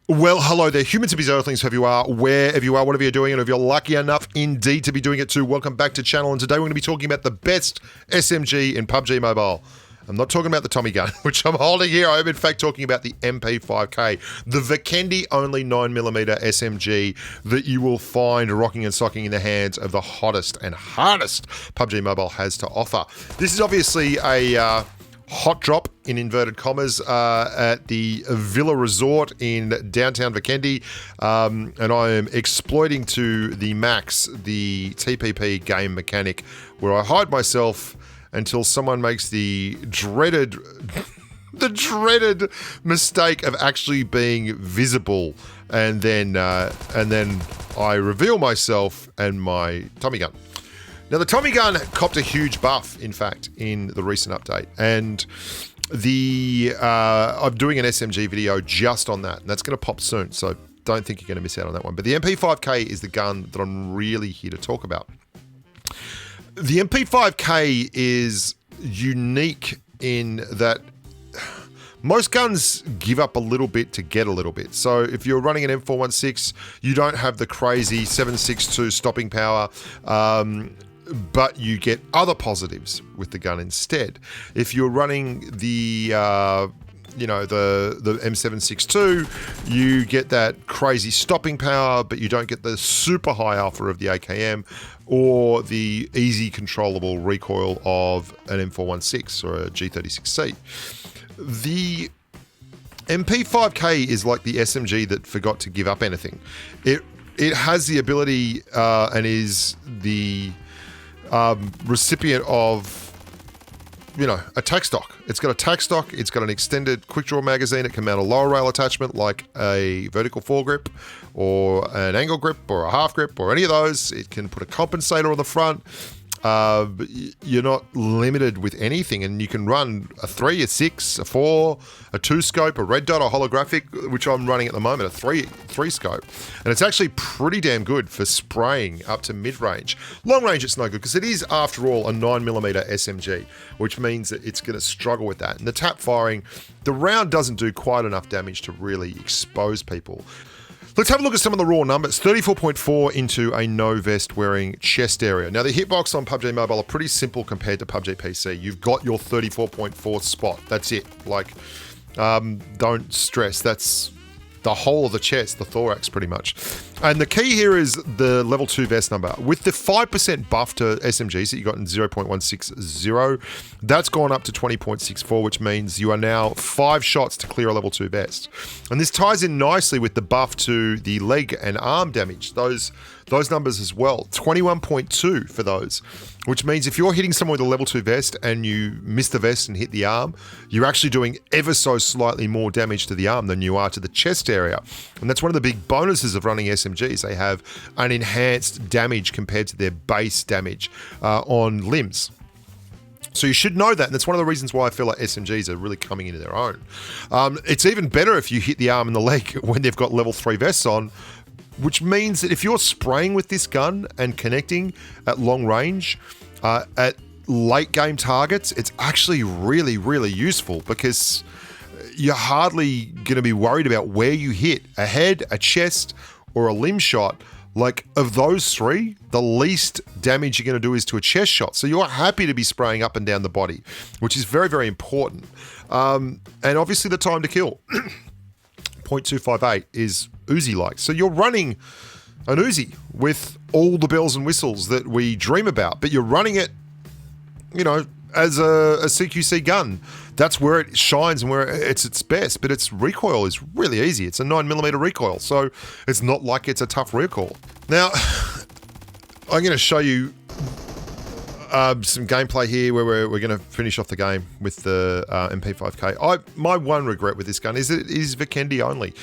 Well, hello there, humans and earthlings, whoever you are, wherever you are, whatever you're doing, and if you're lucky enough indeed to be doing it too, welcome back to the channel. And today we're going to be talking about the best SMG in PUBG Mobile. I'm not talking about the Tommy gun, which I'm holding here. I'm in fact talking about the MP5K, the vikendi only 9mm SMG that you will find rocking and socking in the hands of the hottest and hardest PUBG Mobile has to offer. This is obviously a hot drop in inverted commas at the Villa Resort in downtown Vikendi, and I am exploiting to the max the TPP game mechanic where I hide myself until someone makes the dreaded mistake of actually being visible, and then I reveal myself and my Tommy gun. Now, the Tommy gun copped a huge buff, in fact, in the recent update, and I'm doing an SMG video just on that, and that's going to pop soon, so don't think you're going to miss out on that one. But the MP5K is the gun that I'm really here to talk about. The MP5K is unique in that most guns give up a little bit to get a little bit. So if you're running an M416, you don't have the crazy 7.62 stopping power, but you get other positives with the gun instead. If you're running the M762, you get that crazy stopping power, but you don't get the super high alpha of the AKM or the easy controllable recoil of an M416 or a G36C. The MP5K is like the SMG that forgot to give up anything. It has the ability and is the recipient of, a tack stock. It's got a tack stock, it's got an extended quick draw magazine, it can mount a lower rail attachment like a vertical foregrip or an angle grip or a half grip or any of those. It can put a compensator on the front. But you're not limited with anything, and you can run a 3, a 6, a 4, a 2 scope, a red dot, a holographic, which I'm running at the moment, a 3 scope. And it's actually pretty damn good for spraying up to mid-range. Long range, it's no good because it is, after all, a 9mm SMG, which means that it's going to struggle with that. And the tap firing, the round doesn't do quite enough damage to really expose people. Let's have a look at some of the raw numbers. 34.4 into a no vest wearing chest area. Now, the hitbox on PUBG Mobile are pretty simple compared to PUBG PC. You've got your 34.4 spot. That's it. Don't stress. That's the whole of the chest, the thorax, pretty much. And the key here is the level 2 vest number. With the 5% buff to SMGs that you got in 0.160, that's gone up to 20.64, which means you are now 5 shots to clear a level 2 vest. And this ties in nicely with the buff to the leg and arm damage. Those numbers as well, 21.2 for those, which means if you're hitting someone with a level 2 vest and you miss the vest and hit the arm, you're actually doing ever so slightly more damage to the arm than you are to the chest area. And that's one of the big bonuses of running SMGs. They have an enhanced damage compared to their base damage on limbs. So you should know that, and that's one of the reasons why I feel like SMGs are really coming into their own. It's even better if you hit the arm and the leg when they've got level 3 vests on, which means that if you're spraying with this gun and connecting at long range, at late game targets, it's actually really, really useful because you're hardly going to be worried about where you hit, a head, a chest, or a limb shot. Like, of those three, the least damage you're going to do is to a chest shot. So you're happy to be spraying up and down the body, which is very, very important. And obviously the time to kill. 0.258 is Uzi-like. So you're running an Uzi with all the bells and whistles that we dream about, but you're running it, as a CQC gun. That's where it shines and where it's its best, but its recoil is really easy. It's a 9mm recoil, so it's not like it's a tough recoil. Now, I'm going to show you some gameplay here where we're going to finish off the game with the MP5K. My one regret with this gun is it is vikendi only.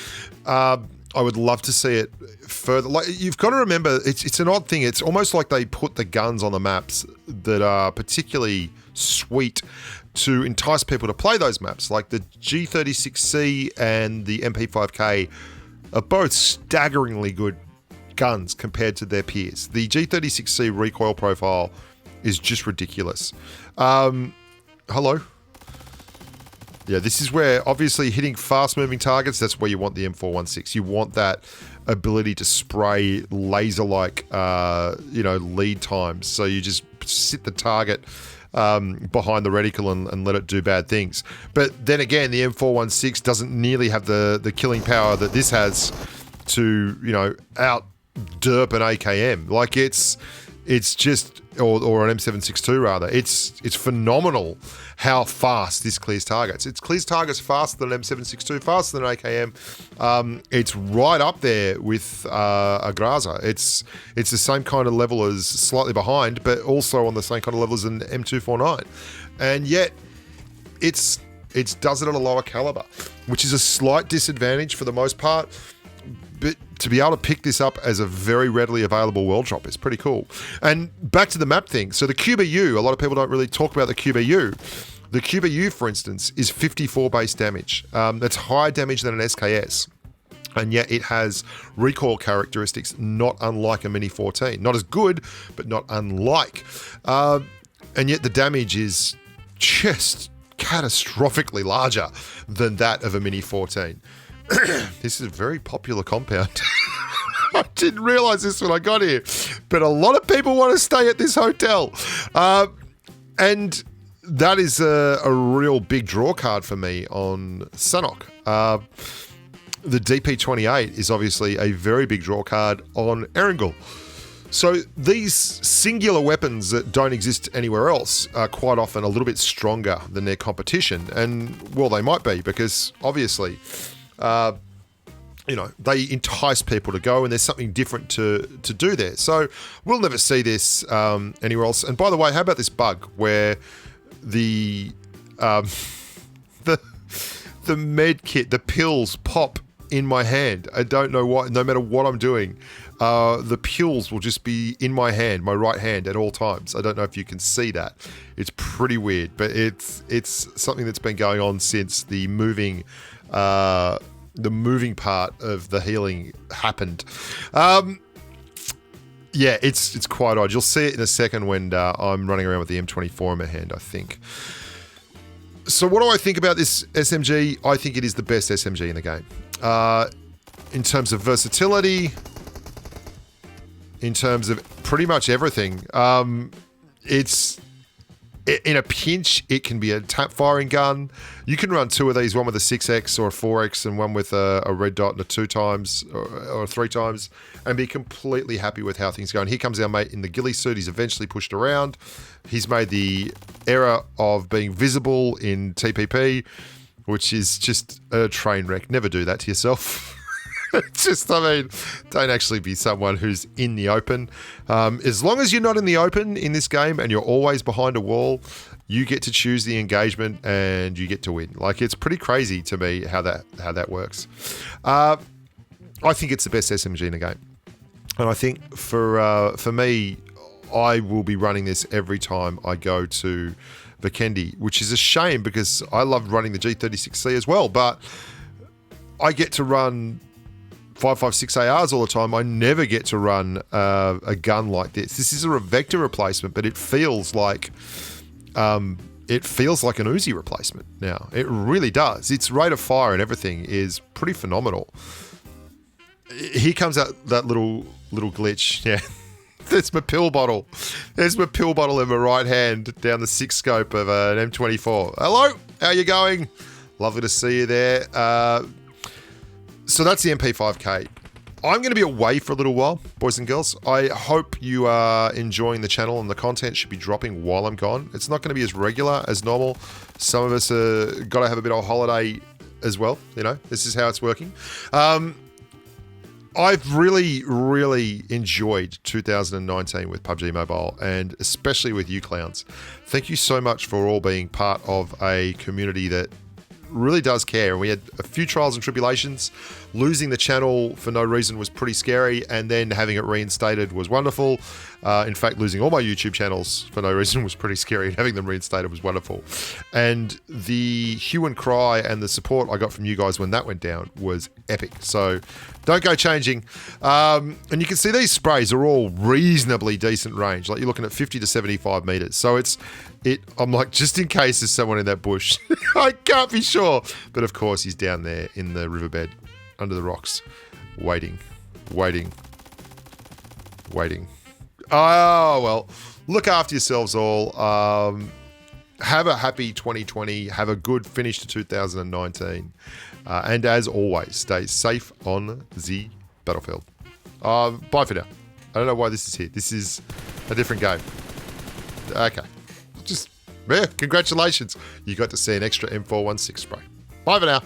I would love to see it further. Like, you've got to remember, it's an odd thing. It's almost like they put the guns on the maps that are particularly sweet to entice people to play those maps. Like the G36C and the MP5K are both staggeringly good guns compared to their peers. The G36C recoil profile is just ridiculous. Hello? Yeah, this is where obviously hitting fast-moving targets, that's where you want the M416. You want that ability to spray laser-like, lead times. So you just sit the target behind the reticle and let it do bad things. But then again, the M416 doesn't nearly have the killing power that this has to, out-derp an AKM. Like it's just, or an M762 rather. It's phenomenal how fast this clears targets. It clears targets faster than an M762, faster than an AKM. It's right up there with a Graza. It's the same kind of level as, slightly behind, but also on the same kind of level as an M249. And yet, it does it at a lower caliber, which is a slight disadvantage for the most part. But to be able to pick this up as a very readily available world drop is pretty cool. And back to the map thing. So the QBU, a lot of people don't really talk about the QBU. The QBU, for instance, is 54 base damage. That's higher damage than an SKS. And yet it has recoil characteristics not unlike a Mini 14. Not as good, but not unlike. And yet the damage is just catastrophically larger than that of a Mini 14. This is a very popular compound. I didn't realize this when I got here, but a lot of people want to stay at this hotel. And that is a real big draw card for me on Sanhok. The DP28 is obviously a very big draw card on Erangel. So these singular weapons that don't exist anywhere else are quite often a little bit stronger than their competition. And, well, they might be because, obviously, they entice people to go, and there's something different to do there. So we'll never see this anywhere else. And by the way, how about this bug where the med kit, the pills pop in my hand? I don't know why. No matter what I'm doing, the pills will just be in my hand, my right hand, at all times. I don't know if you can see that. It's pretty weird, but it's something that's been going on since the moving part of the healing happened. Yeah, it's quite odd. You'll see it in a second when I'm running around with the M24 in my hand, I think. So what do I think about this SMG? I think it is the best SMG in the game. In terms of versatility, in terms of pretty much everything. It's... In a pinch, it can be a tap-firing gun. You can run two of these, one with a 6x or a 4x and one with a red dot and a 2 times or 3 times, and be completely happy with how things go. And here comes our mate in the ghillie suit. He's eventually pushed around. He's made the error of being visible in TPP, which is just a train wreck. Never do that to yourself. Don't actually be someone who's in the open. As long as you're not in the open in this game and you're always behind a wall, you get to choose the engagement and you get to win. Like, it's pretty crazy to me how that works. I think it's the best SMG in the game. And I think for me, I will be running this every time I go to Vikendi, which is a shame because I love running the G36C as well, but I get to run 5.56 ARs all the time. I never get to run a gun like this. This is a vector replacement, but it feels like an Uzi replacement now. It really does. Its rate of fire and everything is pretty phenomenal. Here comes that little glitch. Yeah, there's my pill bottle. There's my pill bottle in my right hand down the 6 scope of an M24. Hello, how you going? Lovely to see you there. So that's the MP5K. I'm going to be away for a little while, boys and girls. I hope you are enjoying the channel, and the content should be dropping while I'm gone. It's not going to be as regular as normal. Some of us are got to have a bit of a holiday as well. This is how it's working. I've really, really enjoyed 2019 with PUBG Mobile, and especially with you clowns. Thank you so much for all being part of a community that really does care. And we had a few trials and tribulations. Losing the channel for no reason was pretty scary, and then having it reinstated was wonderful. In fact, losing all my YouTube channels for no reason was pretty scary, and having them reinstated was wonderful. And the hue and cry and the support I got from you guys when that went down was epic. So don't go changing. And you can see these sprays are all reasonably decent range. Like, you're looking at 50 to 75 meters. So I'm like, just in case there's someone in that bush. I can't be sure. But of course, he's down there in the riverbed, under the rocks, waiting. Oh, well, look after yourselves all. Have a happy 2020. Have a good finish to 2019. And as always, stay safe on the battlefield. Bye for now. I don't know why this is here. This is a different game. Okay. Just, yeah, congratulations. You got to see an extra M416 spray. Bye for now.